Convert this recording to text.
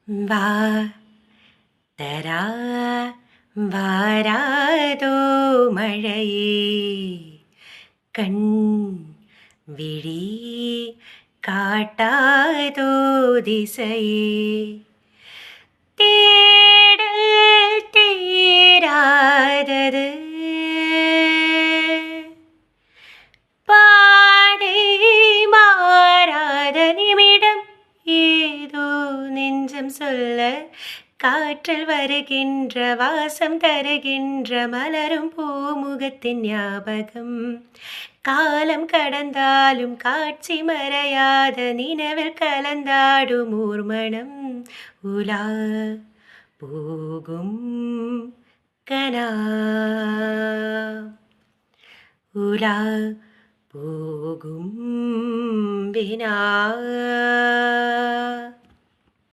வா தரா வாராதோ மழையே கண் விழி காட்டாதோ திசையே தேடல் தீராதது பாதை மாறாத நிமிடம் ஏதோ நெஞ்சம் சொல்ல காற்றில் வருகின்ற வாசம் தருகின்ற மலரும் பூமுகத்தின் ஞாபகம் காலம் கடந்தாலும் காட்சி மறையாத நினைவில் கலந்தாடும் ஊர்மணம் உலா போகும் கனா உலா போகும் வினா